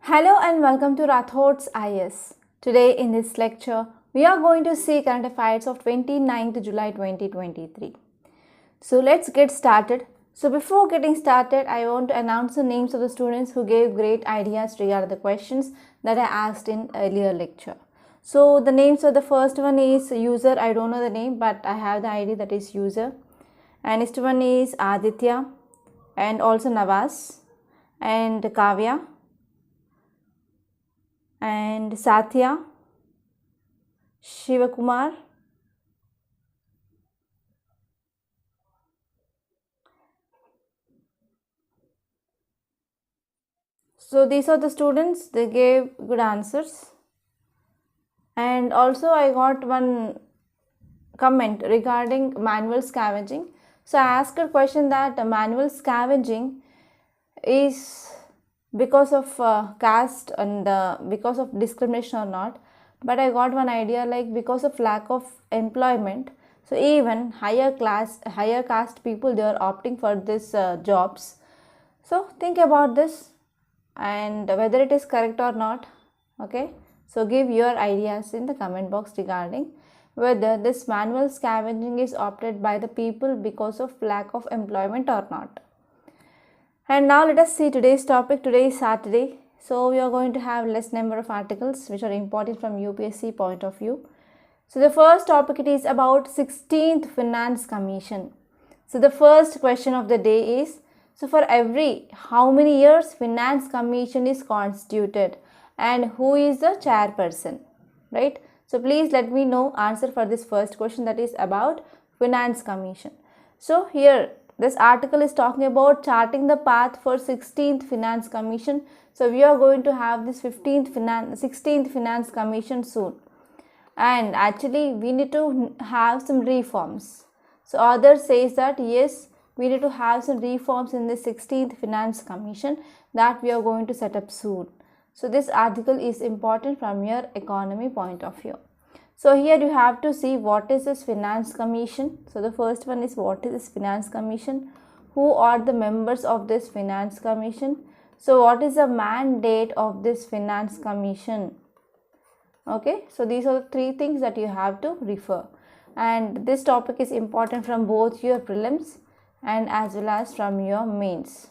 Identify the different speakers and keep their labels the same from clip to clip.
Speaker 1: Hello and welcome to Rathod's IS. Today in this lecture, we are going to see current affairs of 29th July 2023. So let's get started. So before getting started, I want to announce the names of the students who gave great ideas regarding the questions that I asked in earlier lecture. So the names of the first one is user, I don't know the name, but I have the ID, that is user. And next one is Aditya and also Navas and Kavya and Satya, Shivakumar, so these are the students, they gave good answers. And also I got one comment regarding manual scavenging. So I asked a question that manual scavenging is because of caste and because of discrimination or not, but I got one idea like because of lack of employment. So even higher caste people, they are opting for this jobs. So think about this and whether it is correct or not. Okay, so give your ideas in the comment box regarding whether this manual scavenging is opted by the people because of lack of employment or not. And now let us see today's topic. Today is Saturday, so we are going to have less number of articles which are important from UPSC point of view. So the first topic, it is about 16th Finance Commission. So the first question of the day is, so for every how many years Finance Commission is constituted and who is the chairperson, right? So please let me know answer for this first question, that is about Finance Commission. So here this article is talking about charting the path for 16th Finance Commission. So we are going to have this 16th Finance Commission soon. And actually we need to have some reforms. So author says that yes, we need to have some reforms in the 16th Finance Commission that we are going to set up soon. So this article is important from your economy point of view. So here you have to see what is this Finance Commission. So the first one is what is this Finance Commission? Who are the members of this Finance Commission? So what is the mandate of this Finance Commission? Okay, so these are the three things that you have to refer. And this topic is important from both your prelims and as well as from your mains.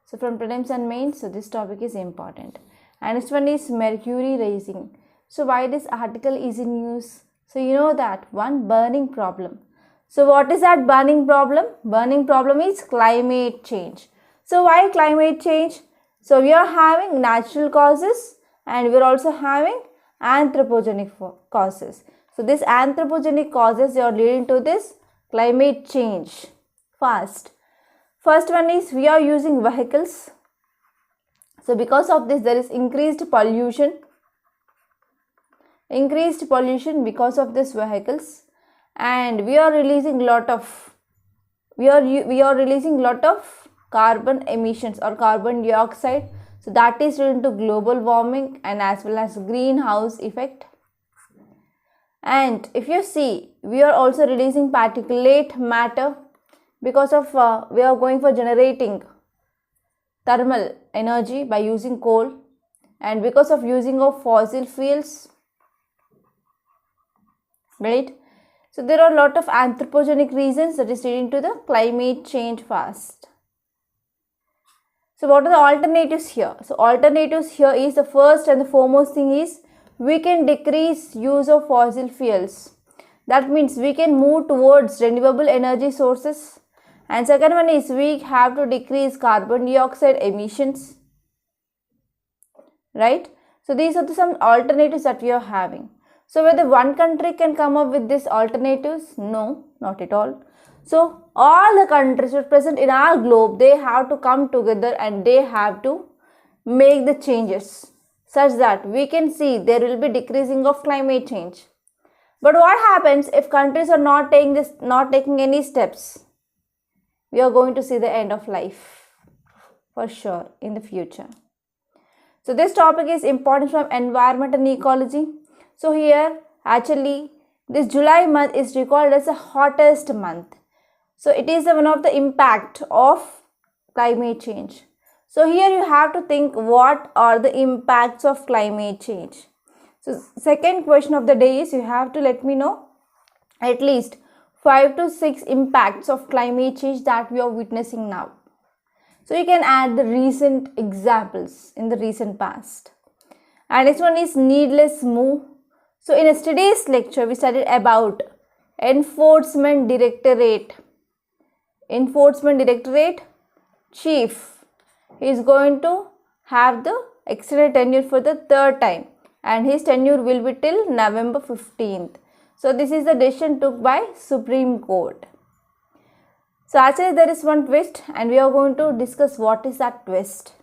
Speaker 1: So from prelims and mains, so this topic is important. And next one is Mercury Rising. So why this article is in news? So you know that one burning problem. So what is that burning problem? Burning problem is climate change. So why climate change? So we are having natural causes and we are also having anthropogenic causes. So this anthropogenic causes, they are leading to this climate change fast. First one is we are using vehicles. So because of this there is increased pollution because of this vehicles, and we are releasing lot of carbon emissions or carbon dioxide. So that is leading to global warming and as well as greenhouse effect. And if you see, we are also releasing particulate matter because of we are going for generating thermal energy by using coal, and because of using of fossil fuels, right? So there are a lot of anthropogenic reasons that is leading to the climate change fast. So what are the alternatives here? So alternatives here is, the first and the foremost thing is we can decrease use of fossil fuels. That means we can move towards renewable energy sources. And second one is we have to decrease carbon dioxide emissions, right? So these are some alternatives that we are having. So whether one country can come up with these alternatives? No, not at all. So all the countries which are present in our globe, they have to come together and they have to make the changes such that we can see there will be decreasing of climate change. But what happens if countries are not taking any steps? We are going to see the end of life for sure in the future. So this topic is important from environment and ecology. So here actually this July month is recalled as the hottest month. So it is one of the impact of climate change. So here you have to think what are the impacts of climate change. So second question of the day is you have to let me know at least 5 to 6 impacts of climate change that we are witnessing now. So you can add the recent examples in the recent past. And next one is needless move. So in yesterday's lecture we studied about enforcement directorate. Enforcement directorate chief is going to have the extended tenure for the third time, and his tenure will be till November 15th. So this is the decision took by Supreme Court. So actually there is one twist, and we are going to discuss what is that twist.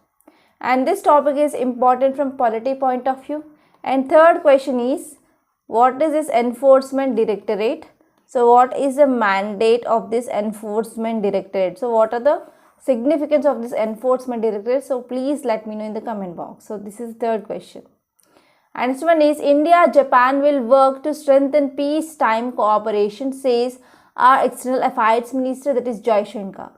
Speaker 1: And this topic is important from polity point of view. And third question is, what is this enforcement directorate? So what is the mandate of this enforcement directorate? So what are the significance of this enforcement directorate? So please let me know in the comment box. So this is the third question. And next one is, India Japan will work to strengthen peacetime cooperation, says our external affairs minister, that is Jaishankar.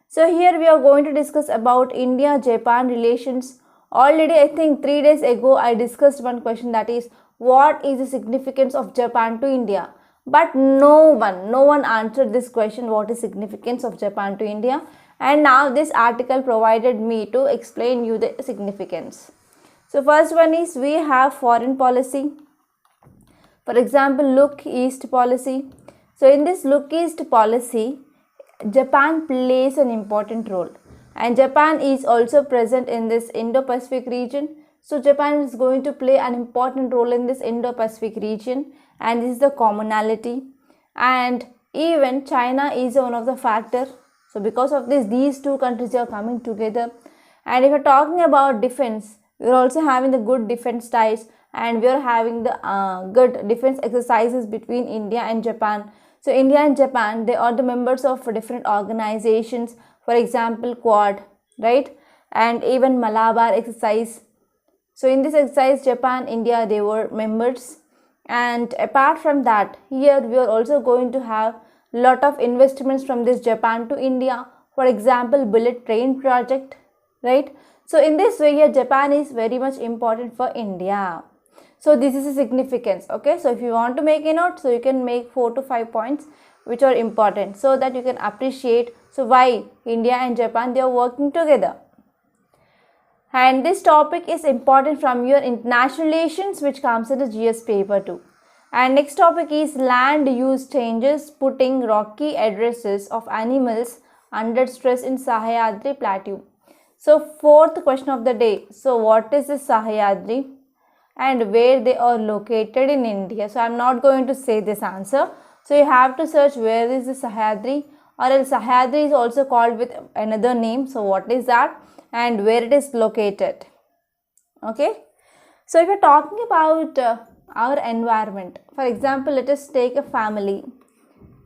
Speaker 1: So here we are going to discuss about India Japan relations. Already I think 3 days ago I discussed one question, that is what is the significance of Japan to India. But no one answered this question, what is significance of Japan to India. And now this article provided me to explain you the significance. So first one is, we have foreign policy. For example, look east policy. So in this look east policy, Japan plays an important role, and Japan is also present in this Indo-Pacific region. So Japan is going to play an important role in this Indo-Pacific region, and this is the commonality. And even China is one of the factors. So because of this, these two countries are coming together. And if you're talking about defense, we're also having the good defense ties, and we're having the good defense exercises between India and Japan. So India and Japan, they are the members of different organizations, for example Quad, right? And even Malabar exercise. So in this exercise, Japan, India, they were members. And apart from that, here we are also going to have lot of investments from this Japan to India. For example, bullet train project, right? So in this way here, Japan is very much important for India. So this is a significance. Okay, so if you want to make a note, so you can make 4 to 5 points which are important, so that you can appreciate so why India and Japan, they are working together. And this topic is important from your international relations, which comes in the GS paper too. And next topic is land use changes, putting rocky addresses of animals under stress in Sahyadri Plateau. So fourth question of the day, so what is the Sahyadri and where they are located in India? So I am not going to say this answer. So you have to search where is the Sahyadri, or else Sahyadri is also called with another name. So what is that and where it is located? Okay. So if you are talking about our environment, for example, let us take a family.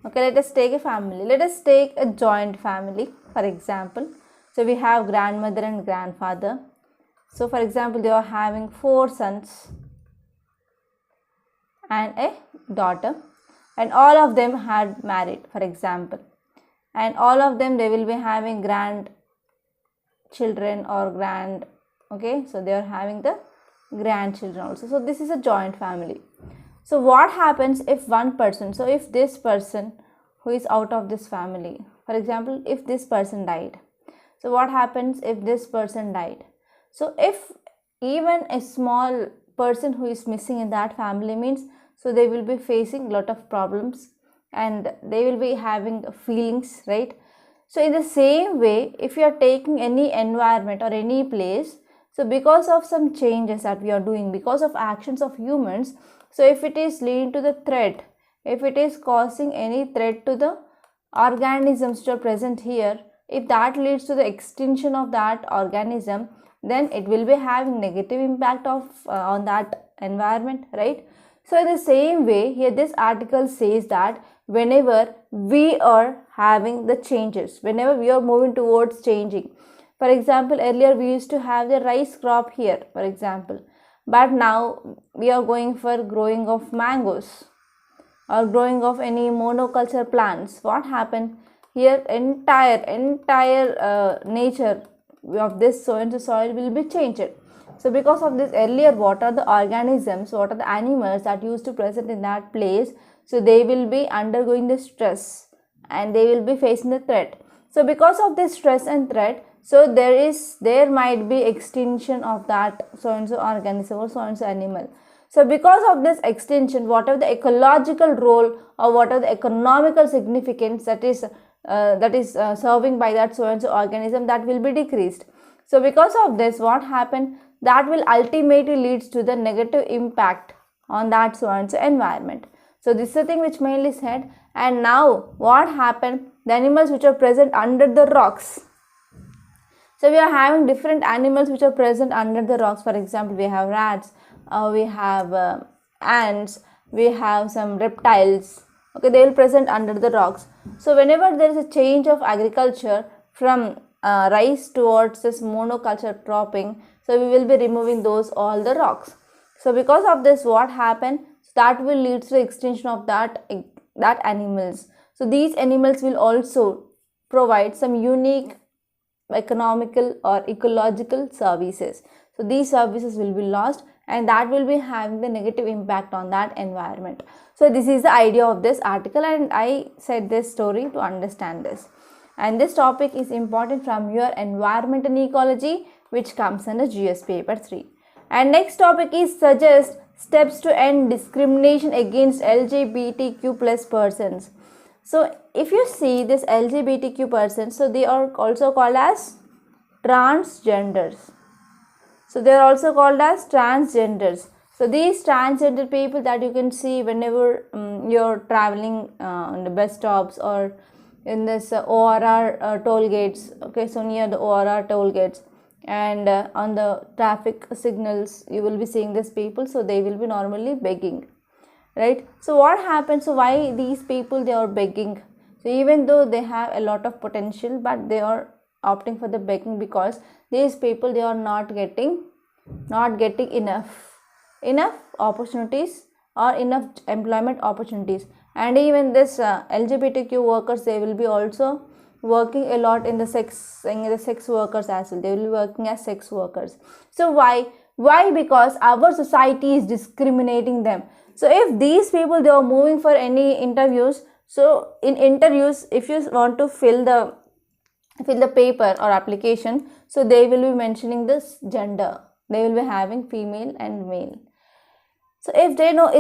Speaker 1: Okay, let us take a family. Let us take a joint family, for example. So we have grandmother and grandfather. So for example, they are having 4 sons and a daughter, and all of them had married, for example, and all of them, they will be having grandchildren or okay, so they are having the grandchildren also. So this is a joint family. So what happens if one person, so if this person who is out of this family, for example, if this person died, so what happens if this person died? So if even a small person who is missing in that family means, so they will be facing lot of problems and they will be having feelings, right? So in the same way, if you are taking any environment or any place, so because of some changes that we are doing, because of actions of humans, so if it is leading to the threat, if it is causing any threat to the organisms which are present here, if that leads to the extinction of that organism, then it will be having negative impact of on that environment, right? So in the same way, here this article says that whenever we are having the changes, whenever we are moving towards changing, for example, earlier we used to have the rice crop here, for example, but now we are going for growing of mangoes or growing of any monoculture plants. What happened here? Entire nature of this so and so soil will be changed. So because of this, earlier what are the organisms, what are the animals that used to present in that place, so they will be undergoing the stress and they will be facing the threat. So because of this stress and threat, so there might be extinction of that so and so organism or so and so animal. So because of this extinction, whatever the ecological role or whatever the economical significance that is serving by that so and so organism, that will be decreased. So because of this, what happened, that will ultimately leads to the negative impact on that so and so environment. So this is the thing which mainly said. And now what happened, the animals which are present under the rocks. So we are having different animals which are present under the rocks. For example, we have rats, we have ants, we have some reptiles. Okay, they will present under the rocks. So whenever there is a change of agriculture from rice towards this monoculture cropping, so we will be removing all the rocks. So because of this, what happened, that will lead to the extinction of that animals. So these animals will also provide some unique economical or ecological services. So these services will be lost, and that will be having the negative impact on that environment. So this is the idea of this article, and I said this story to understand this. And this topic is important from your environment and ecology, which comes under GS paper 3. And next topic is suggest steps to end discrimination against LGBTQ plus persons. So if you see this LGBTQ persons, so they are also called as transgenders. So they are also called as transgenders. So these transgender people that you can see whenever you're traveling in the bus stops or in this ORR toll gates. Okay, so near the ORR toll gates and on the traffic signals, you will be seeing these people. So they will be normally begging, right? So what happens, so why these people they are begging? So even though they have a lot of potential, but they are opting for the begging because these people they are not getting enough opportunities or enough employment opportunities. And even this LGBTQ workers, they will be also working a lot in the sex workers as well. They will be working as sex workers. So why? Because our society is discriminating them. So if these people they are moving for any interviews, so in interviews, if you want to fill the paper or application, so they will be mentioning this gender. They will be having female and male. So if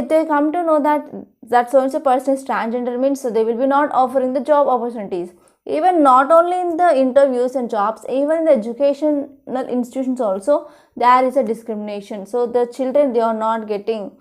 Speaker 1: they come to know that so and so person is transgender means, so they will be not offering the job opportunities. Even not only in the interviews and jobs, even in the educational institutions also, there is a discrimination. So the children, they are not getting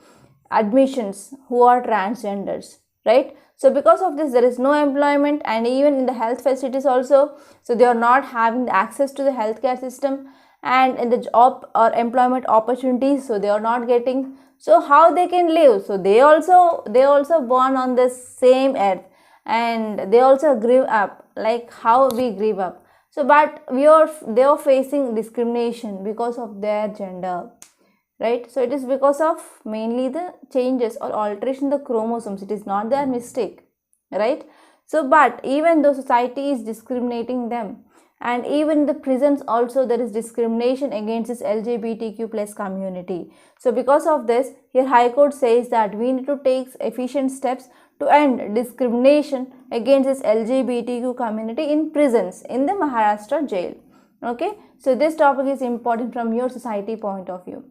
Speaker 1: admissions who are transgenders, right? So because of this, there is no employment, and even in the health facilities also, so they are not having the access to the healthcare system, and in the job or employment opportunities, so they are not getting. So how they can live? So they also born on this same earth, and they also grew up like how we grew up. So but they are facing discrimination because of their gender, right? So it is because of mainly the changes or alteration in the chromosomes. It is not their mistake, right? So but even though society is discriminating them, and even in the prisons also there is discrimination against this LGBTQ plus community. So because of this, here High Court says that we need to take efficient steps to end discrimination against this LGBTQ community in prisons in the Maharashtra jail. Okay, so this topic is important from your society point of view.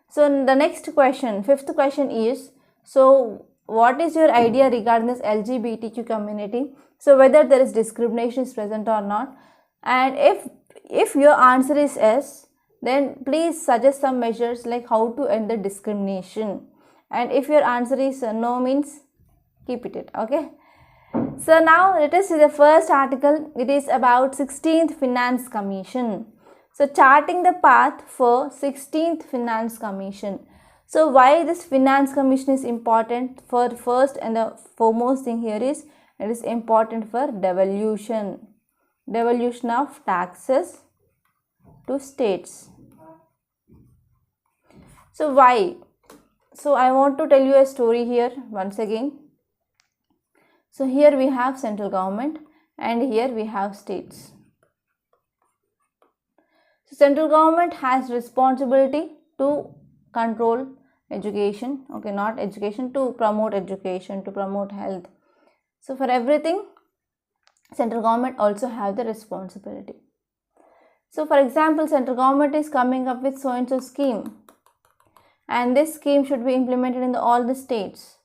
Speaker 1: So the next question, fifth question is, so what is your idea regarding this LGBTQ community? So whether there is discrimination is present or not, and if your answer is yes, then please suggest some measures like how to end the discrimination. And if your answer is no, means keep it, okay? So now let us see the first article. It is about 16th Finance Commission. So charting the path for 16th Finance Commission. So why this Finance Commission is important? For first and the foremost thing here is, it is important for devolution of taxes to states. So why? So I want to tell you a story here once again. So here we have central government and here we have states. So central government has responsibility to control education, okay, not education, to promote education, to promote health. So for everything, central government also have the responsibility. So for example, central government is coming up with so and so scheme, and this scheme should be implemented in all the states.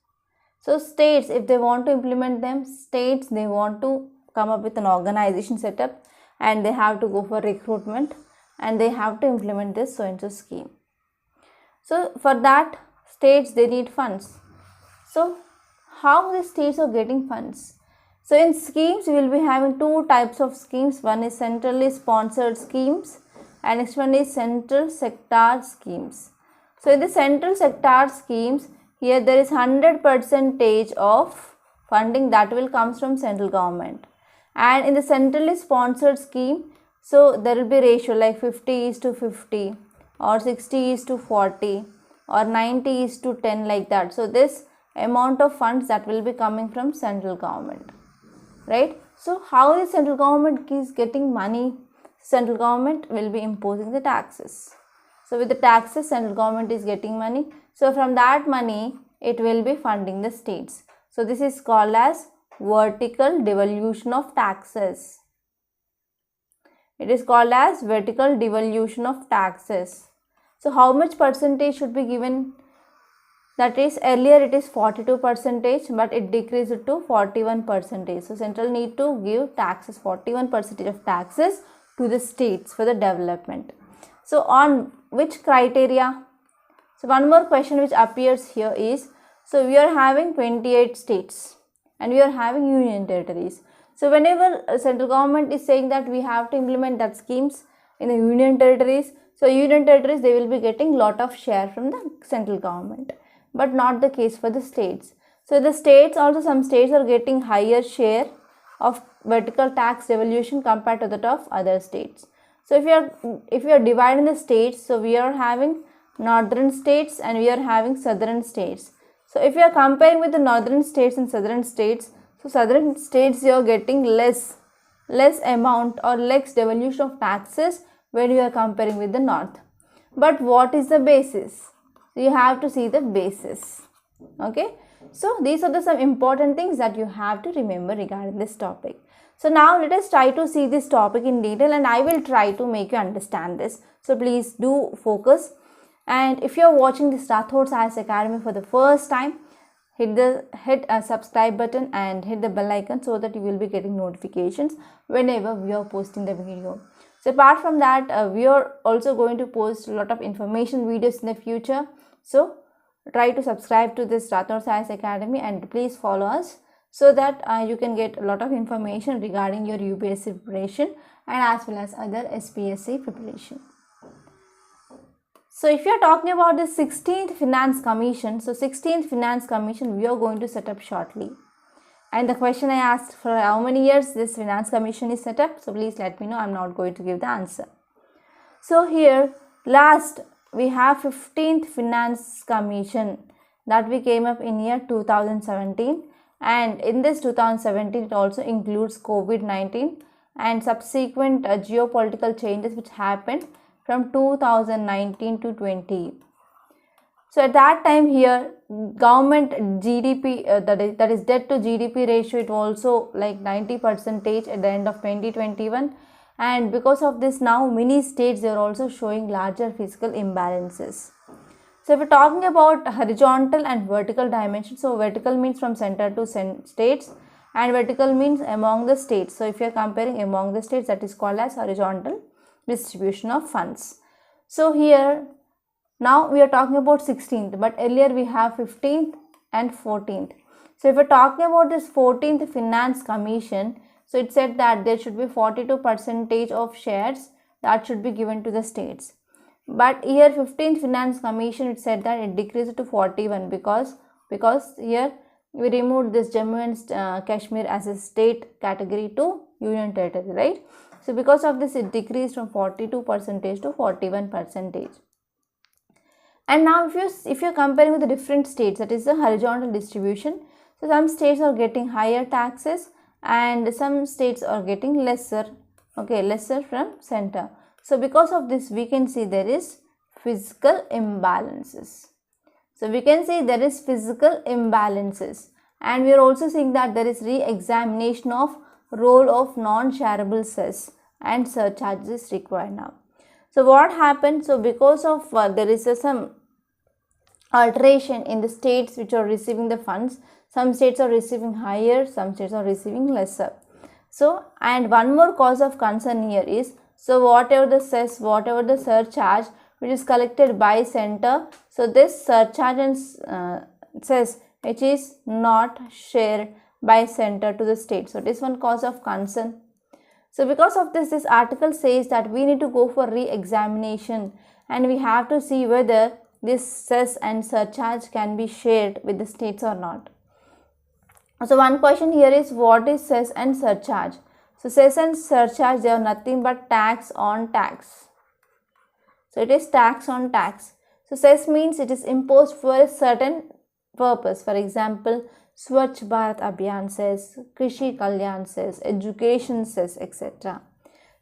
Speaker 1: So states, if they want to implement them, states, they want to come up with an organization setup, and they have to go for recruitment, and they have to implement this so and so scheme. So for that, states, they need funds. So how the states are getting funds? So in schemes, we will be having two types of schemes. One is centrally sponsored schemes, and next one is central sector schemes. So in the central sector schemes, here there is 100% of funding that will comes from central government. And in the centrally sponsored scheme, so there will be ratio like 50:50 or 60:40 or 90:10, like that. So this amount of funds that will be coming from central government, right? So how the central government is getting money? Central government will be imposing the taxes. So with the taxes, central government is getting money. So from that money, it will be funding the states. So this is called as vertical devolution of taxes. It is called as vertical devolution of taxes. So how much percentage should be given? That is, earlier it is 42%, but it decreased to 41%. So central need to give taxes, 41% of taxes to the states for the development. So on which criteria? So one more question which appears here is, so we are having 28 states and we are having union territories. So whenever central government is saying that we have to implement that schemes in the union territories, so union territories, they will be getting lot of share from the central government, but not the case for the states. So the states also, some states are getting higher share of vertical tax devolution compared to that of other states. So if we are dividing the states, so we are having northern states and we are having southern states. So if you are comparing with the northern states and southern states, so southern states, you are getting less amount or less devolution of taxes when you are comparing with the north. But what is the basis? You have to see the basis. Okay, so these are some important things that you have to remember regarding this topic. So now let us try to see this topic in detail, and I will try to make you understand this. So please do focus. And if you are watching this Rathod Science Academy for the first time, hit a subscribe button and hit the bell icon so that you will be getting notifications whenever we are posting the video. So apart from that, we are also going to post a lot of information videos in the future. So try to subscribe to this Rathod Science Academy and please follow us so that you can get a lot of information regarding your UPSC preparation and as well as other SPSC preparation. So if you are talking about the 16th Finance Commission, so 16th Finance Commission we are going to set up shortly. And the question I asked, for how many years this Finance Commission is set up, so please let me know. I am not going to give the answer. So here last we have 15th Finance Commission that we came up in year 2017, and in this 2017 it also includes COVID-19 and subsequent geopolitical changes which happened from 2019 to 20. So at that time here government GDP that is debt to GDP ratio, it also like 90% at the end of 2021, and because of this now many states they are also showing larger fiscal imbalances. So if we are talking about horizontal and vertical dimension, so vertical means from center to states and vertical means among the states. So if you are comparing among the states, that is called as horizontal distribution of funds. So here now we are talking about 16th, but earlier we have 15th and 14th. So if we are talking about this 14th Finance Commission, so it said that there should be 42% of shares that should be given to the states. But here 15th Finance Commission, it said that it decreased to 41 because here we removed this Jammu and Kashmir as a state category to union territory, right? So because of this it decreased from 42% to 41%. And now if you're comparing with the different states, that is the horizontal distribution. So some states are getting higher taxes and some states are getting lesser from center. So because of this we can see there is physical imbalances. So we can see there is physical imbalances, and we are also seeing that there is re-examination of role of non-shareable cess and surcharges required now. So what happened? So because of there is some alteration in the states which are receiving the funds. Some states are receiving higher, some states are receiving lesser. So, and one more cause of concern here is, so whatever the cess, whatever the surcharge which is collected by center, so this surcharge and cess which is not shared by center to the state. So it is one cause of concern. So because of this, this article says that we need to go for re-examination, and we have to see whether this cess and surcharge can be shared with the states or not. So one question here is, what is cess and surcharge? So cess and surcharge, they are nothing but tax on tax. So it is tax on tax. So cess means it is imposed for a certain purpose. For example, Swachh Bharat Abhiyan cess, Krishi Kalyan cess, education cess, etc.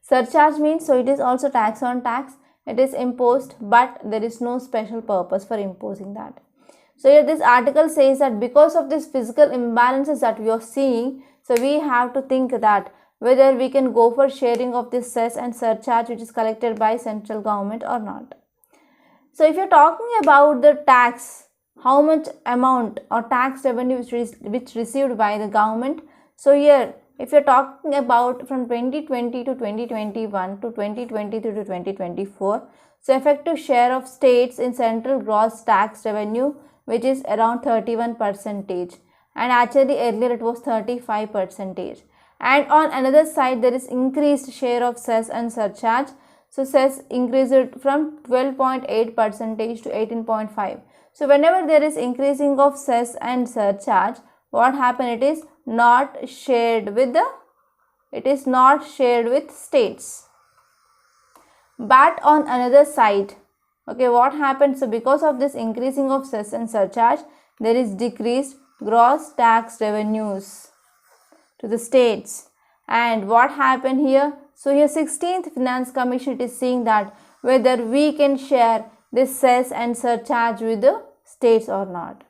Speaker 1: Surcharge means, so it is also tax on tax. It is imposed, but there is no special purpose for imposing that. So here this article says that because of this physical imbalances that we are seeing, so we have to think that whether we can go for sharing of this cess and surcharge which is collected by central government or not. So if you are talking about the tax, how much amount or tax revenue which received by the government. So here if you are talking about from 2020 to 2021 to 2023 to 2024, so effective share of states in central gross tax revenue which is around 31%, and actually earlier it was 35%. And on another side there is increased share of cess and surcharge. So cess increased from 12.8% to 18.5%. So whenever there is increasing of cess and surcharge, what happened? It is not shared with states. But on another side, okay, what happened? So because of this increasing of cess and surcharge, there is decreased gross tax revenues to the states. And what happened here? So here 16th Finance Commission, it is seeing that whether we can share this cess and surcharge with the states or not.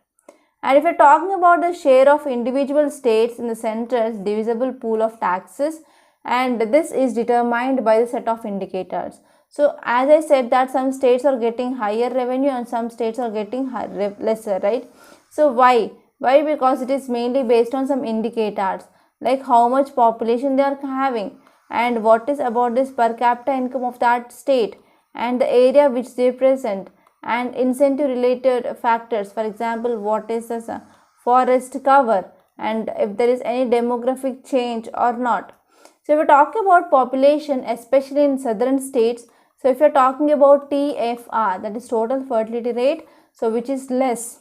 Speaker 1: And if you are talking about the share of individual states in the center's divisible pool of taxes, and this is determined by the set of indicators. So as I said that some states are getting higher revenue and some states are getting lesser, right? So why? Because it is mainly based on some indicators like how much population they are having, and what is about this per capita income of that state, and the area which they present, and incentive related factors. For example, what is the forest cover, and if there is any demographic change or not. So if we talk about population, especially in southern states, so if you are talking about TFR, that is total fertility rate, so which is less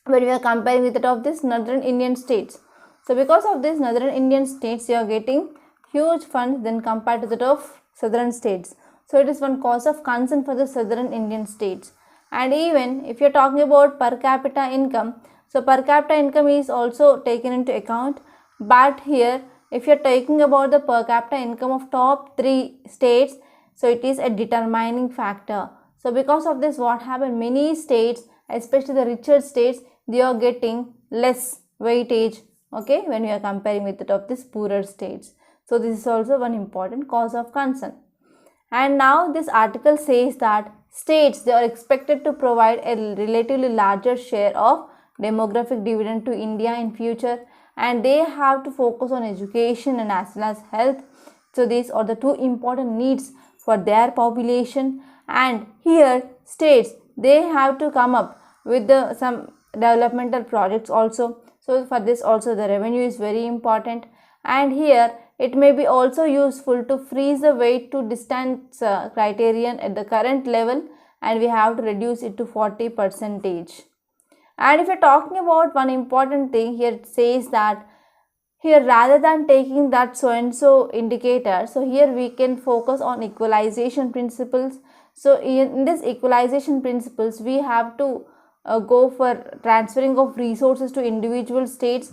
Speaker 1: when we are comparing with that of this northern Indian states. So because of this northern Indian states, you are getting huge funds than compared to that of southern states. So it is one cause of concern for the southern Indian states. And even if you are talking about per capita income, so per capita income is also taken into account, but here if you are talking about the per capita income of top 3 states, so it is a determining factor. So because of this, what happened? Many states, especially the richer states, they are getting less weightage, okay, when we are comparing with that of these poorer states. So this is also one important cause of concern. And now this article says that states, they are expected to provide a relatively larger share of demographic dividend to India in future, and they have to focus on education and as well as health. So these are the 2 important needs for their population, and here states, they have to come up with some developmental projects also. So for this also the revenue is very important, and here it may be also useful to freeze the weight to distance criterion at the current level, and we have to reduce it to 40%. And if you are talking about one important thing here, it says that here rather than taking that so and so indicator, so here we can focus on equalization principles. So in this equalization principles, we have to go for transferring of resources to individual states,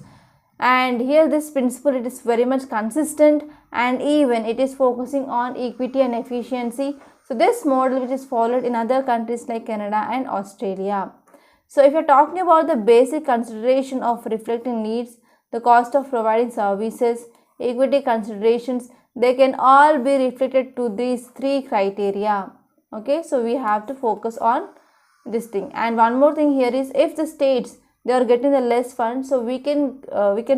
Speaker 1: And here this principle, it is very much consistent, and even it is focusing on equity and efficiency. So this model which is followed in other countries like Canada and Australia. So if you're talking about the basic consideration of reflecting needs, the cost of providing services, equity considerations, they can all be reflected to these three criteria. Okay, so we have to focus on this thing. And one more thing here is, if the states, they are getting the less funds, so we can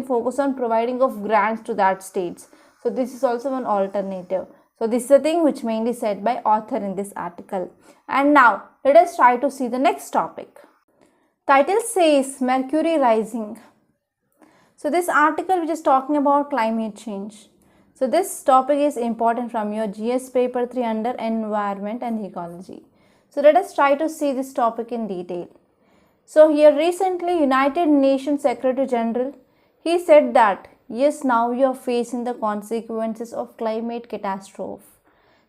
Speaker 1: focus on providing of grants to that states. So this is also one alternative. So this is the thing which mainly said by author in this article. And now let us try to see the next topic. Title says Mercury Rising. So this article which is talking about climate change. So this topic is important from your GS paper 3 under environment and ecology. So let us try to see this topic in detail. So here recently United Nations Secretary General, he said that yes, now you are facing the consequences of climate catastrophe.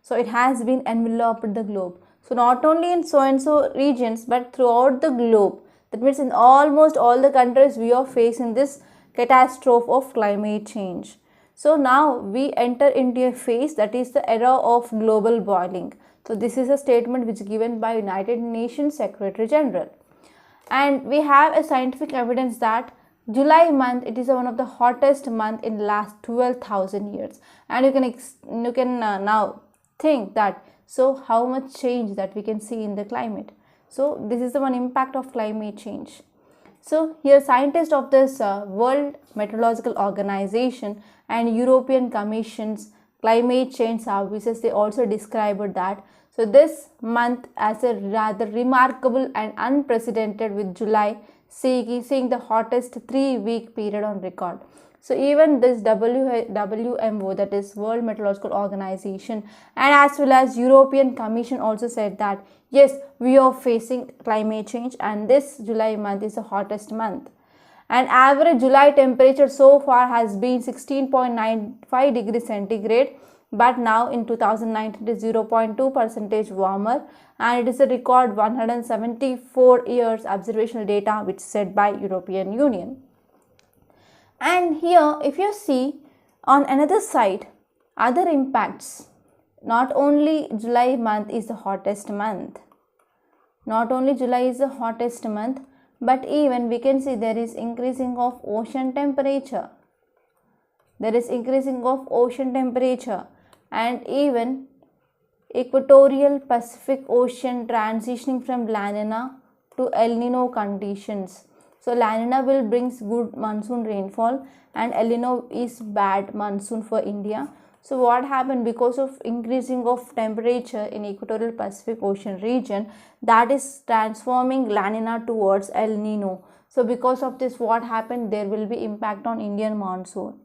Speaker 1: So it has been enveloped the globe. So not only in so and so regions but throughout the globe. That means in almost all the countries we are facing this catastrophe of climate change. So now we enter into a phase, that is the era of global boiling. So this is a statement which is given by United Nations Secretary General. And we have a scientific evidence that July month, it is one of the hottest month in the last 12,000 years. And you can now think that, so how much change that we can see in the climate. So this is the one impact of climate change. So here scientists of this World Meteorological Organization and European Commission's climate change services, they also described that. So this month as a rather remarkable and unprecedented, with July seeing the hottest 3-week period on record. So even this WMO, that is World Meteorological Organization, and as well as European Commission also said that yes, we are facing climate change and this July month is the hottest month. And average July temperature so far has been 16.95 degrees centigrade, but now in 2019 it is 0.2% warmer, and it is a record 174 years observational data which is said by European Union. And here if you see on another side, other impacts, not only July month is the hottest month, not only July is the hottest month, but even we can see there is increasing of ocean temperature. There is increasing of ocean temperature, and even equatorial Pacific Ocean transitioning from La Nina to El Nino conditions. So La Nina will brings good monsoon rainfall and El Nino is bad monsoon for India. So what happened, because of increasing of temperature in equatorial Pacific Ocean region, that is transforming La Nina towards El Nino. So because of this, what happened, there will be impact on Indian monsoon.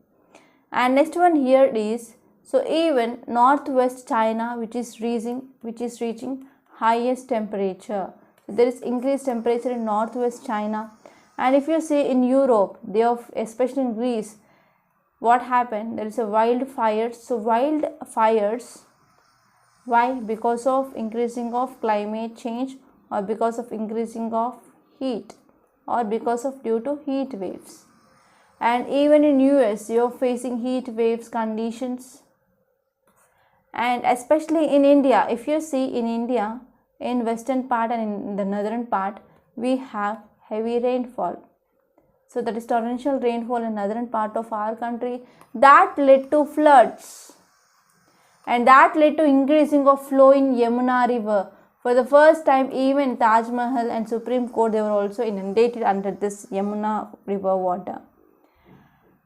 Speaker 1: And next one here is, so even northwest China which is reaching highest temperature. So there is increased temperature in northwest China. And if you see in Europe, they are, especially in Greece, what happened, there is a wildfires. So wildfires, why? Because of increasing of climate change, or because of increasing of heat, or because of due to heat waves. And even in US you are facing heat waves conditions. And especially in India, if you see in India, in western part and in the northern part, we have heavy rainfall. So that is torrential rainfall in northern part of our country, that led to floods, and that led to increasing of flow in Yamuna river. For the first time, even Taj Mahal and Supreme Court, they were also inundated under this Yamuna river water.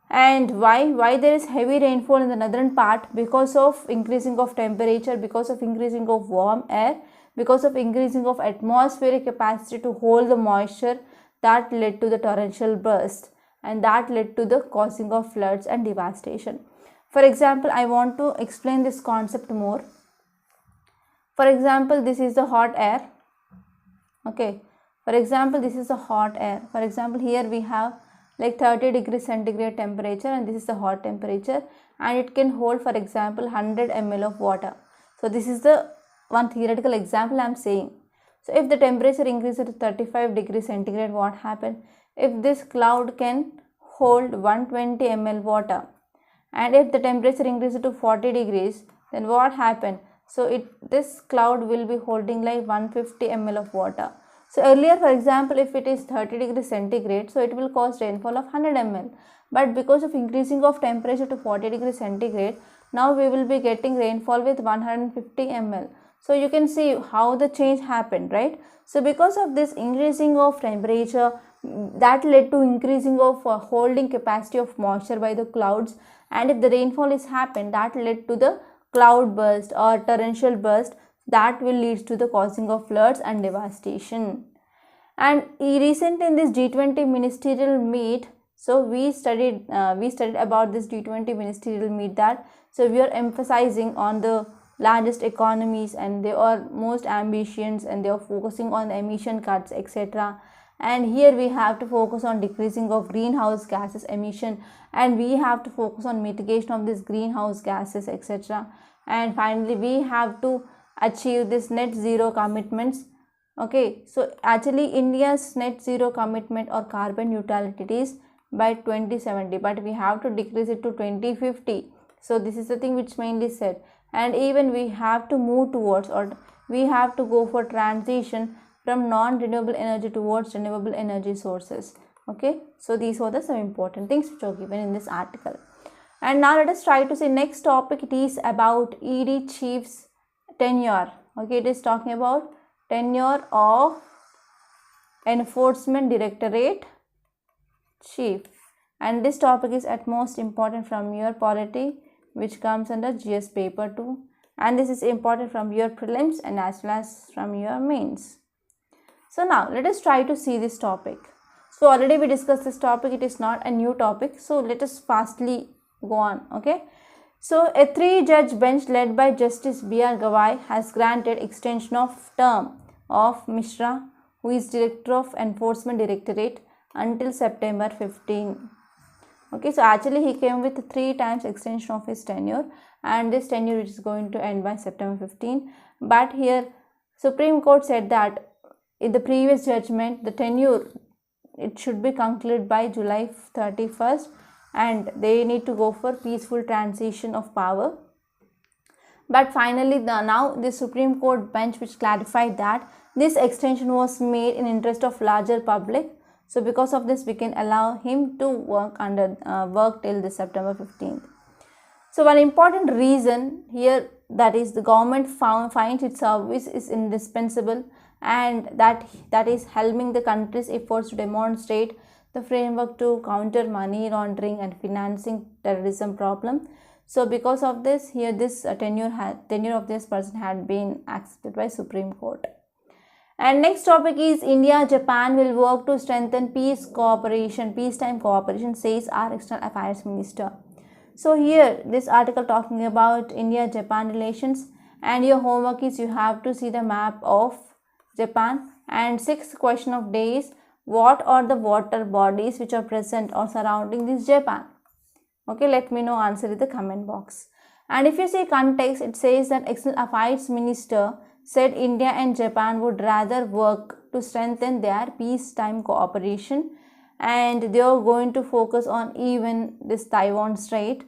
Speaker 1: And why there is heavy rainfall in the northern part? Because of increasing of temperature, because of increasing of warm air, because of increasing of atmospheric capacity to hold the moisture, that led to the torrential burst, and that led to the causing of floods and devastation. For example, I want to explain this concept more. For example, this is the hot air. Okay, for example, this is the hot air. For example, here we have like 30 degrees centigrade temperature, and this is the hot temperature, and it can hold, for example, 100 ml of water. So this is the one theoretical example I am saying. So if the temperature increases to 35 degrees centigrade, what happens? If this cloud can hold 120 ml water. And if the temperature increases to 40 degrees, then what happened? So this cloud will be holding like 150 ml of water. So earlier, for example, if it is 30 degrees centigrade, so it will cause rainfall of 100 ml. But because of increasing of temperature to 40 degrees centigrade, now we will be getting rainfall with 150 ml. So you can see how the change happened, right? So because of this increasing of temperature, that led to increasing of holding capacity of moisture by the clouds, and if the rainfall is happened, that led to the cloud burst or torrential burst that will lead to the causing of floods and devastation. And recently in this G20 ministerial meet, so we studied about this G20 ministerial meet, that so we are emphasizing on the largest economies and they are most ambitious and they are focusing on emission cuts, etc. And here we have to focus on decreasing of greenhouse gases emission, and we have to focus on mitigation of these greenhouse gases, etc. And finally we have to achieve this net zero commitments. Okay, so actually India's net zero commitment or carbon neutrality is by 2070, but we have to decrease it to 2050. So this is the thing which mainly said, and even we have to move towards, or we have to go for transition from non-renewable energy towards renewable energy sources. Okay, so these are the some important things which are given in this article. And now let us try to see next topic. It is about ED chief's tenure. Okay, it is talking about tenure of Enforcement Directorate Chief, and this topic is at most important from your polity, which comes under GS paper 2, and this is important from your prelims and as well as from your mains. So now let us try to see this topic. So already we discussed this topic, it is not a new topic, so let us fastly go on. Okay, so a 3-judge bench led by Justice B.R. Gawai has granted extension of term of Mishra, who is Director of Enforcement Directorate, until September 15. Okay, so actually he came with 3 times extension of his tenure, and this tenure is going to end by September 15. But here Supreme Court said that in the previous judgment the tenure, it should be concluded by July 31st, and they need to go for peaceful transition of power. But finally now the Supreme Court bench which clarified that this extension was made in interest of larger public. So because of this we can allow him to work till the September 15th. So one important reason here, that is the government finds its service is indispensable, and that is helping the country's efforts to demonstrate the framework to counter money laundering and financing terrorism problem. So because of this, here this tenure of this person had been accepted by Supreme Court. And next topic is India-Japan will work to strengthen peacetime cooperation, says our External Affairs Minister. So here this article talking about India-Japan relations, and your homework is you have to see the map of Japan, and 6th question of day is what are the water bodies which are present or surrounding this Japan? Okay, let me know answer in the comment box. And if you see context, it says that External Affairs Minister said India and Japan would rather work to strengthen their peacetime cooperation, and they are going to focus on even this Taiwan Strait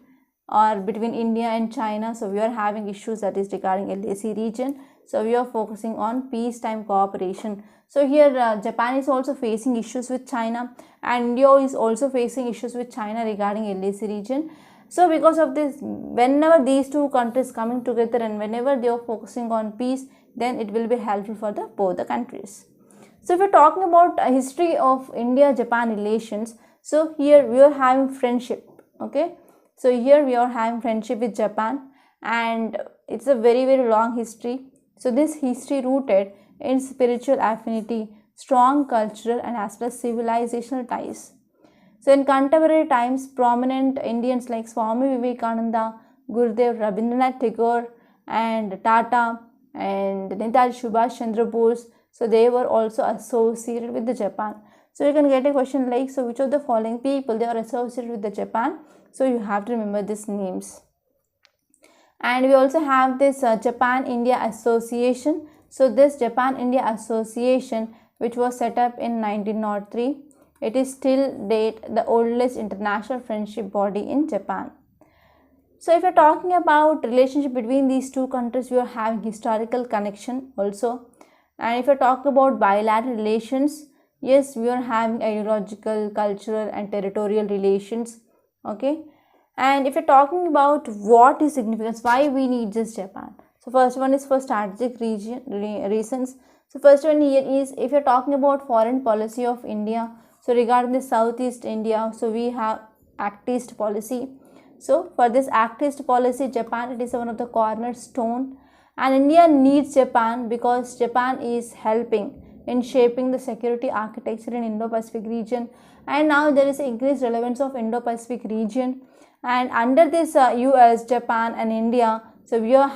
Speaker 1: or between India and China. So we are having issues that is regarding LAC region. So we are focusing on peacetime cooperation. So here Japan is also facing issues with China, and India is also facing issues with China regarding LAC region. So because of this, whenever these two countries coming together and whenever they are focusing on peace, then it will be helpful for both the countries. So if we are talking about a history of India-Japan relations, so here we are having friendship. Okay, so here we are having friendship with Japan, and it's a very long history. So this history rooted in spiritual affinity, strong cultural and as well as civilizational ties. So in contemporary times, prominent Indians like Swami Vivekananda, Gurudev Rabindranath Tagore and Tata and Netaji Subhash Chandra Bose, so they were also associated with the Japan. So you can get a question like, so which of the following people they are associated with the Japan? So you have to remember these names. And we also have this Japan-India Association. So this Japan-India Association, which was set up in 1903, It is till date the oldest international friendship body in Japan. So if you're talking about relationship between these two countries, we are having historical connection also. And if you're talking about bilateral relations, yes, we are having ideological, cultural and territorial relations. Okay. And if you're talking about what is significance, why we need this Japan. So first one is for strategic reasons. So first one here is, if you're talking about foreign policy of India, so regarding the Southeast India, so we have Act East policy. So for this Act East policy, Japan, it is one of the cornerstone, and India needs Japan because Japan is helping in shaping the security architecture in Indo-Pacific region, and now there is increased relevance of Indo-Pacific region, and under this US, Japan and India, so we are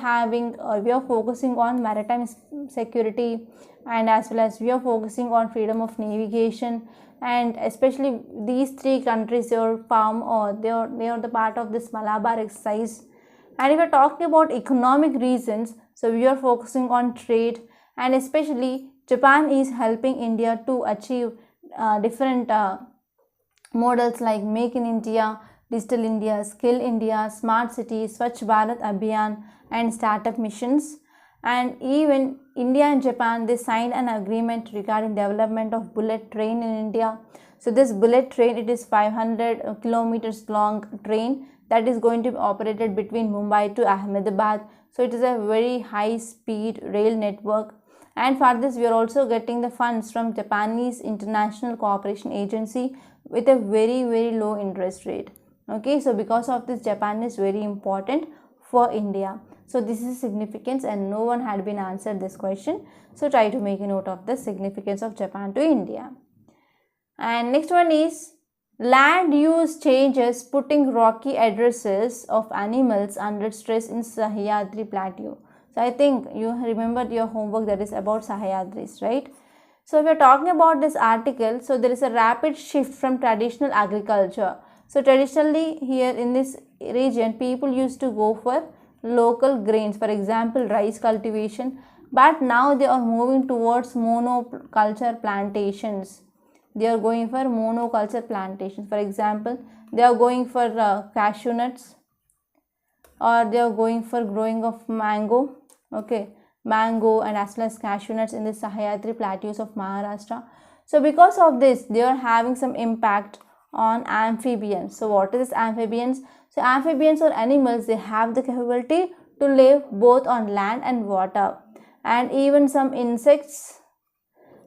Speaker 1: focusing on maritime security, and as well as we are focusing on freedom of navigation. And especially these three countries, they are the part of this Malabar exercise. And if we are talking about economic reasons, so we are focusing on trade, and especially Japan is helping India to achieve different models like Make in India, Digital India, Skill India, Smart City, Swachh Bharat Abhiyan and startup missions. And even India and Japan, they signed an agreement regarding development of bullet train in India. So this bullet train, it is 500 kilometers long train that is going to be operated between Mumbai to Ahmedabad. So it is a very high speed rail network. And for this, we are also getting the funds from Japanese International Cooperation Agency with a very, very low interest rate. Okay, so because of this, Japan is very important for India. So this is significance, and no one had been answered this question. So try to make a note of the significance of Japan to India. And next one is land use changes putting rocky addresses of animals under stress in Sahyadri Plateau. So I think you remembered your homework that is about Sahyadris, right? So if we are talking about this article, so there is a rapid shift from traditional agriculture. So traditionally here in this region, people used to go for local grains, for example rice cultivation, but now they are moving towards monoculture plantations. They are going for monoculture plantations. For example, they are going for cashew nuts, or they are going for growing of mango. Okay, mango and as well as cashew nuts in the Sahyadri plateaus of Maharashtra. So because of this, they are having some impact on amphibians. So what is this amphibians? So amphibians or animals, they have the capability to live both on land and water, and even some insects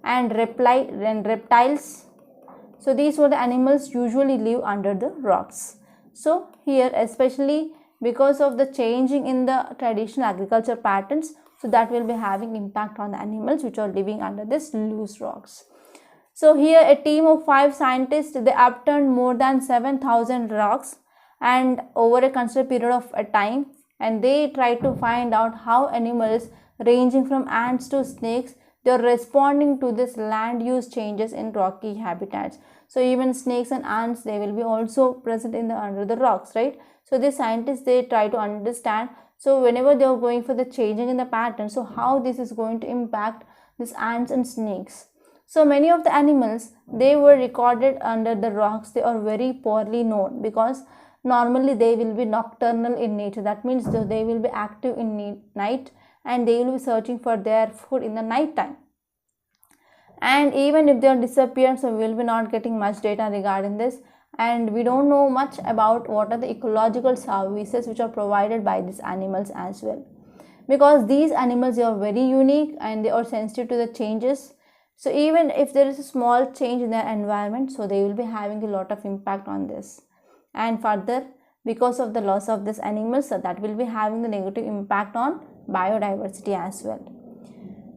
Speaker 1: and reptiles. So these were the animals usually live under the rocks. So here, especially because of the changing in the traditional agriculture patterns, so that will be having impact on the animals which are living under this loose rocks. So here a team of 5 scientists, they upturned more than 7,000 rocks and over a considerable period of time, and they tried to find out how animals ranging from ants to snakes, they are responding to this land use changes in rocky habitats. So even snakes and ants, they will be also present in the under the rocks, right? So the scientists, they try to understand, so whenever they are going for the changing in the pattern, so how this is going to impact these ants and snakes. So many of the animals, they were recorded under the rocks, they are very poorly known because normally they will be nocturnal in nature. That means they will be active in night and they will be searching for their food in the night time. And even if they are disappeared, so we will be not getting much data regarding this, and we don't know much about what are the ecological services which are provided by these animals as well, because these animals, they are very unique and they are sensitive to the changes. So even if there is a small change in their environment, so they will be having a lot of impact on this. And further, because of the loss of these animals, so that will be having the negative impact on biodiversity as well.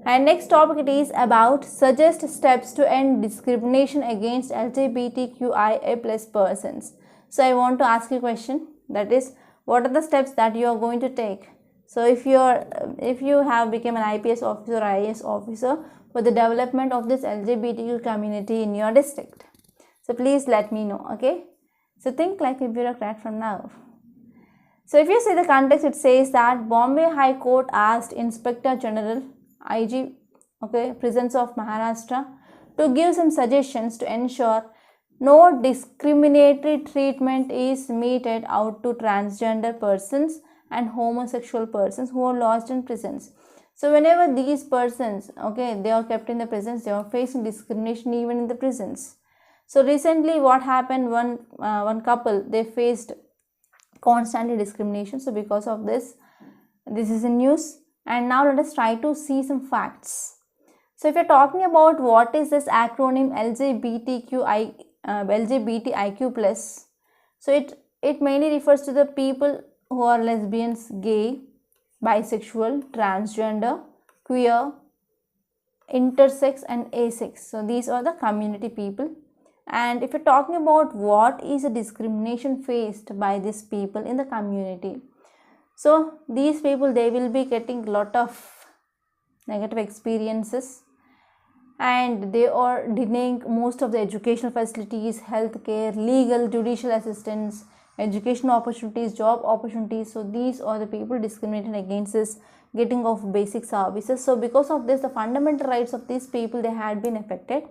Speaker 1: And next topic, it is about suggest steps to end discrimination against LGBTQIA plus persons. So I want to ask you a question, that is, what are the steps that you are going to take? So if you have become an IPS officer or IAS officer for the development of this LGBTQ community in your district, so please let me know. Okay, so think like a bureaucrat from now. So if you see the context, it says that Bombay High Court asked Inspector General IG, okay, Prisons of Maharashtra, to give some suggestions to ensure No discriminatory treatment is meted out to transgender persons and homosexual persons who are lodged in prisons. So whenever these persons, okay, they are kept in the prisons, they are facing discrimination even in the prisons. So recently what happened, one couple, they faced constantly discrimination. So because of this is in news. And now let us try to see some facts. So if you're talking about what is this acronym LGBTIQ plus, so it mainly refers to the people who are lesbians, gay, bisexual, transgender, queer, intersex and asex. So these are the community people. And if you're talking about what is the discrimination faced by these people in the community, so these people, they will be getting lot of negative experiences, and they are denying most of the educational facilities, healthcare, legal, judicial assistance, education opportunities, job opportunities. So these are the people discriminated against this getting of basic services. So because of this, the fundamental rights of these people, they had been affected.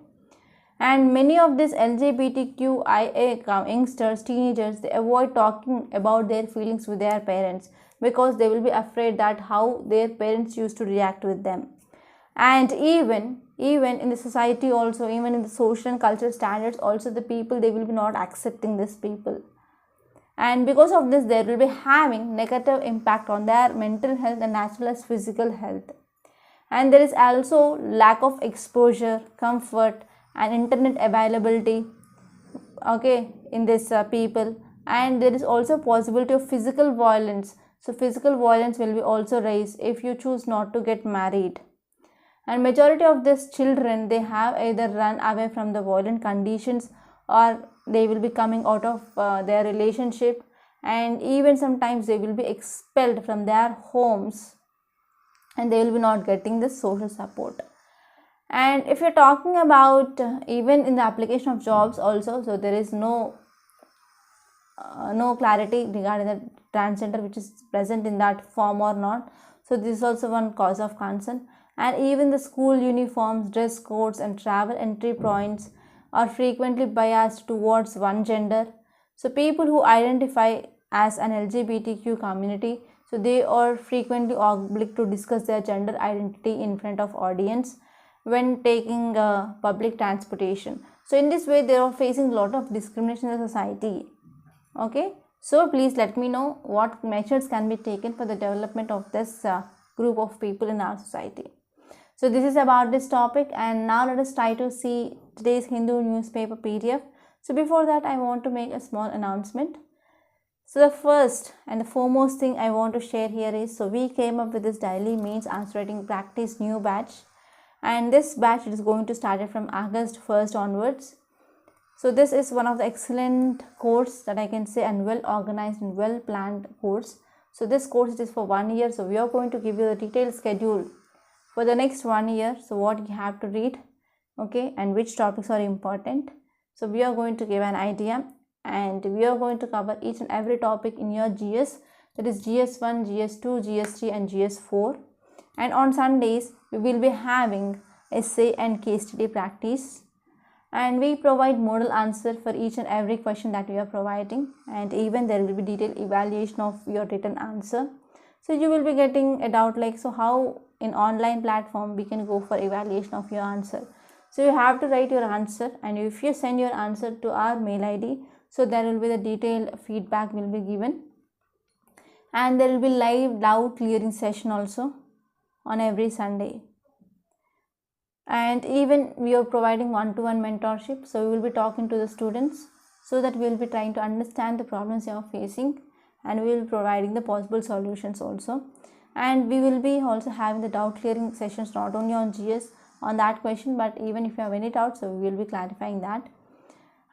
Speaker 1: And many of these LGBTQIA youngsters, teenagers, they avoid talking about their feelings with their parents because they will be afraid that how their parents used to react with them. And even in the society also, even in the social and cultural standards also, the people, they will be not accepting these people. And because of this, they will be having negative impact on their mental health and as well as physical health. And there is also lack of exposure, comfort and internet availability, okay, in this people. And there is also possibility of physical violence. So physical violence will be also raised if you choose not to get married. And majority of these children, they have either run away from the violent conditions, or they will be coming out of their relationship, and even sometimes they will be expelled from their homes, and they will be not getting the social support. And if you're talking about even in the application of jobs also, so there is no clarity regarding the transgender which is present in that form or not. So this is also one cause of concern. And even the school uniforms, dress codes and travel entry points are frequently biased towards one gender. So people who identify as an LGBTQ community, so they are frequently obliged to discuss their gender identity in front of audience when taking public transportation. So in this way, they are facing a lot of discrimination in the society. Okay, so please let me know what measures can be taken for the development of this group of people in our society. So this is about this topic, and now let us try to see today's Hindu newspaper PDF. So before that, I want to make a small announcement. So the first and the foremost thing I want to share here is, so we came up with this daily means answer writing practice new batch, and this batch is going to start from August 1st onwards. So this is one of the excellent course that I can say, and well organized and well planned course. So this course is for 1 year. So we are going to give you the detailed schedule for the next 1 year. So what you have to read, okay, and which topics are important. So we are going to give an idea, and we are going to cover each and every topic in your GS, that is GS1, GS2, GS3 and GS4. And on Sundays we will be having essay and case study practice, and we provide model answer for each and every question that we are providing, and even there will be detailed evaluation of your written answer. So you will be getting a doubt like, so how in online platform we can go for evaluation of your answer. So you have to write your answer, and if you send your answer to our mail ID, so there will be the detailed feedback will be given, and there will be live doubt clearing session also on every Sunday. And even we are providing one-to-one mentorship. So we will be talking to the students, so that we will be trying to understand the problems they are facing, and we will be providing the possible solutions also. And we will be also having the doubt clearing sessions not only on GS on that question, but even if you have any doubts, so we will be clarifying that.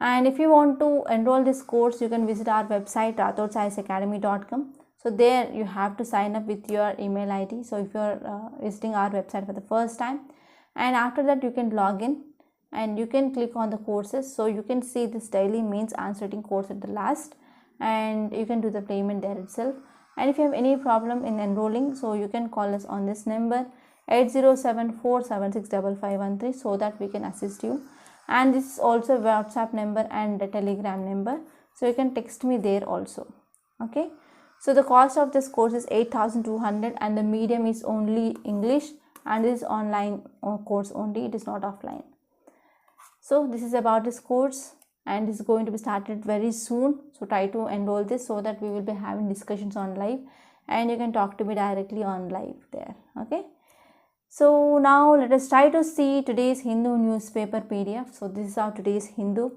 Speaker 1: And if you want to enroll this course, you can visit our website rathodscienceacademy.com. So there you have to sign up with your email ID. So if you are visiting our website for the first time, and after that you can log in and you can click on the courses. So you can see this daily means answering course at the last, and you can do the payment there itself. And if you have any problem in enrolling, so you can call us on this number 8074765513, so that we can assist you. and this is also a WhatsApp number and a Telegram number, so you can text me there also. Okay, so the cost of this course is 8,200 and the medium is only English, and this is online course only, it is not offline. So this is about this course, and this is going to be started very soon, so try to enroll this so that we will be having discussions on live, and you can talk to me directly on live there. Okay, so now let us try to see today's Hindu newspaper PDF. So this is our today's Hindu.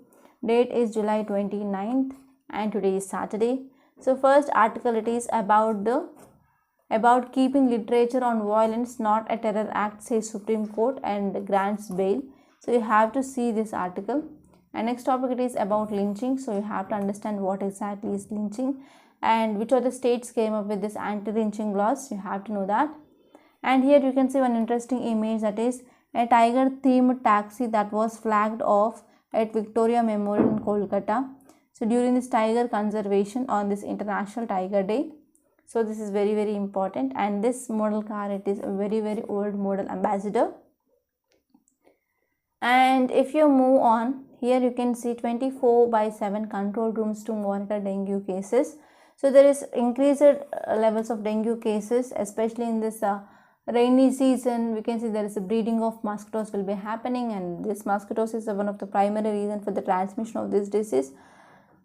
Speaker 1: Date is July 29th and today is Saturday. So first article, it is about keeping literature on violence not a terror act, says Supreme Court and grants bail. So you have to see this article. And next topic, it is about lynching. So you have to understand what exactly is lynching and which of the states came up with this anti-lynching laws. You have to know that. And here you can see one interesting image, that is a tiger themed taxi that was flagged off at Victoria Memorial in Kolkata. So during this tiger conservation on this International Tiger Day. So this is very, very important. And this model car, it is a very, very old model Ambassador. And if you move on, here you can see 24/7 control rooms to monitor dengue cases. So there is increased levels of dengue cases, especially in this rainy season. We can see there is a breeding of mosquitoes will be happening, and this mosquitoes is one of the primary reason for the transmission of this disease.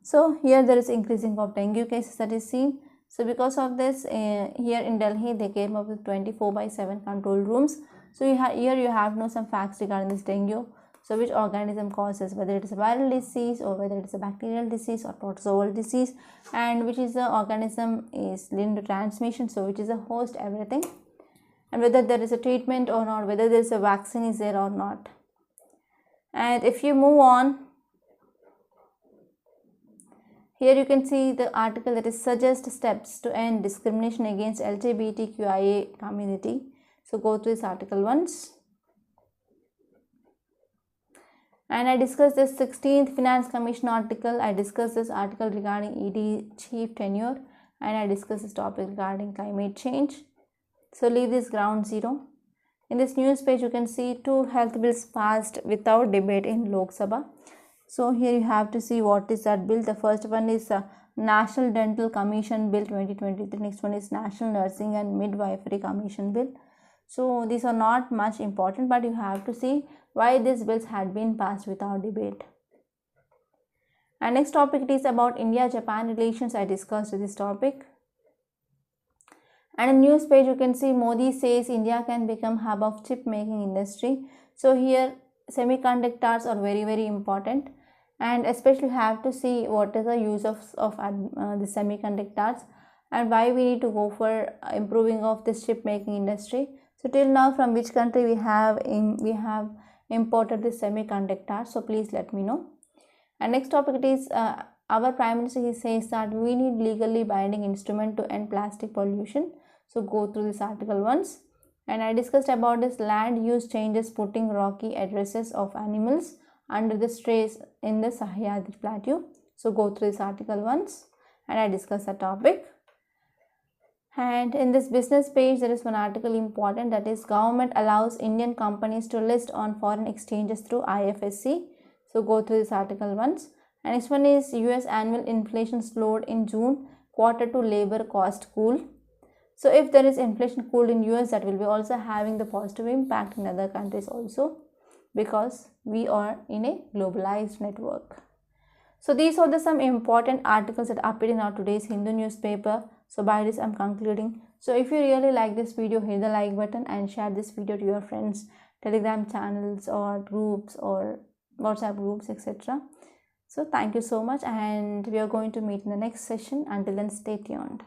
Speaker 1: So here there is increasing of dengue cases that is seen. So because of this, here in Delhi they came up with 24/7 control rooms. So here you have to know some facts regarding this dengue. So which organism causes, whether it is a viral disease or whether it is a bacterial disease or protozoal disease, and which is the organism is linked to transmission, so which is a host, everything, and whether there is a treatment or not, whether there is a vaccine is there or not. And if you move on, here you can see the article that is suggest steps to end discrimination against LGBTQIA community. So go through this article once. And I discussed this 16th Finance Commission article. I discussed this article regarding ED chief tenure, and I discussed this topic regarding climate change. So leave this ground zero. In this news page, you can see 2 health bills passed without debate in Lok Sabha. So here you have to see what is that bill. The first one is National Dental Commission Bill 2023. The next one is National Nursing and Midwifery Commission Bill. So these are not much important, but you have to see why these bills had been passed without debate. And next topic, it is about India-Japan relations. I discussed this topic. And in news page, you can see Modi says India can become hub of chip making industry. So here semiconductors are very, very important, and especially have to see what is the use of the semiconductors and why we need to go for improving of this chip making industry. So till now, from which country we have imported this semiconductor, so please let me know. And next topic, it is our Prime Minister, he says that we need legally binding instrument to end plastic pollution. So go through this article once. And I discussed about this land use changes putting rocky addresses of animals under the stress in the Sahyadri Plateau. So go through this article once, and I discussed the topic. And in this business page, there is one article important, that is government allows Indian companies to list on foreign exchanges through IFSC. So go through this article once. And next one is US annual inflation slowed in June quarter to labor cost cool. So if there is inflation cooled in US, that will be also having the positive impact in other countries also, because we are in a globalized network. So these are some important articles that appeared in our today's Hindu newspaper. So by this I'm concluding. So if you really like this video, hit the like button and share this video to your friends, Telegram channels or groups or WhatsApp groups, etc. So thank you so much, and we are going to meet in the next session. Until then, stay tuned.